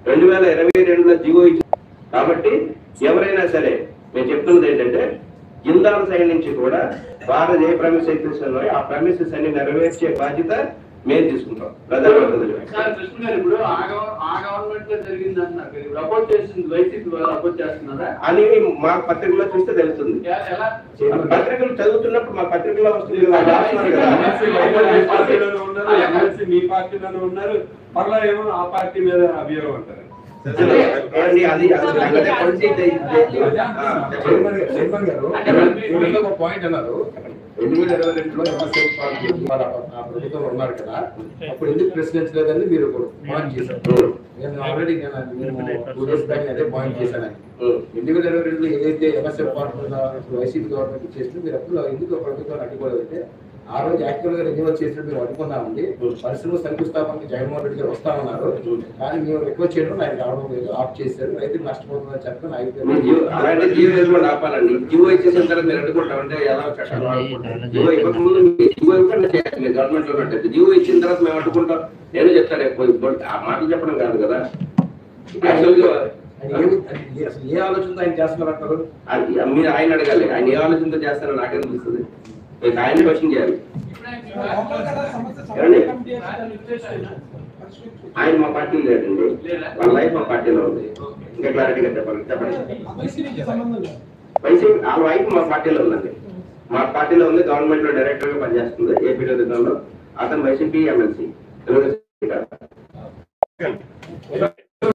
2022లో GO ఇచ్చింది. కాబట్టి ఎవరైనా సరే మేము చెప్తున్నది ఏంటంటే జిందాల్ సైడ్ నుంచి కూడా భారత్ ఏ ప్రమిస్ అయితే ఆ ప్రమిసెస్ అన్ని నెరవేర్చే బాధ్యత మేము తీసుకుంటాం. ప్రధానమంత్రి అని మా పత్రికలో చూస్తే తెలుస్తుంది. పత్రికలు చదువుతున్నప్పుడు మా పత్రికలో వస్తుంది. మీ పార్టీలోనే ఉన్నారు, మళ్ళా ఏమో ఆ పార్టీ మీద అభియోగం అంటారు. పాయింట్ అన్నారు 2022లో ప్రభుత్వంలో ఉన్నారు కదా, అప్పుడు ఎందుకు ప్రశ్నించలేదని మీరు పాయింట్ చేశారు. నేను ఆల్రెడీ మేము 2 days బ్యాక్ అదే పాయింట్ చేశాను. 2022లో ఏదైతే ఎంఎస్ఎఫ్ వైసీపీ గవర్నమెంట్ చేసిందో మీరు అప్పుడు ఎందుకు ప్రభుత్వాన్ని అడ్డుకోలేదంటే ఆ రోజు యాక్చువల్ గా రెన్యూవల్ చేసినట్టు మేము అనుకున్నామండి. పరిశ్రమ శంకుస్థాపనకి జగన్మోహన్ రెడ్డి గారు వస్తా ఉన్నారు, కానీ మేము రిక్వెస్ట్ చేయడం ఆయన రావడం లేదు, ఆఫ్ చేశారు. రైతులు నష్టపోతుందని చెప్పడం అయిపోయింది. ఆపాలండి. జీవో ఇచ్చేసిన తర్వాత మీరు అడ్డుకుంటామంటే ఎలా జీవో ఇవ్వకముందు గవర్నమెంట్ లో ఉంటుంది. జీవో ఇచ్చిన తర్వాత మేము అడ్డుకుంటాం నేను చెప్తాను. ఆ మాటలు చెప్పడం కాదు కదా. ఏ ఆలోచనతో ఆయన చేస్తున్నారంటారు? మీరు ఆయన అడగాలి. ఆయన ఏ ఆలోచనతో చేస్తారో నాకేమనిపిస్తుంది. ఆయన క్వశ్చన్ చేయాలి. ఆయన మా పార్టీలో లేదండి, వాళ్ళ లైఫ్ మా పార్టీలో ఉంది. ఇంకా క్లారిటీగా చెప్పండి. వైసీపీ వాళ్ళ వైఫ్ మా పార్టీలో ఉందండి. మా పార్టీలో ఉంది. గవర్నమెంట్ లో డైరెక్టర్ గా పనిచేస్తుంది ఏపీ లో. అతను వైసీపీ ఎమ్మెల్సీ.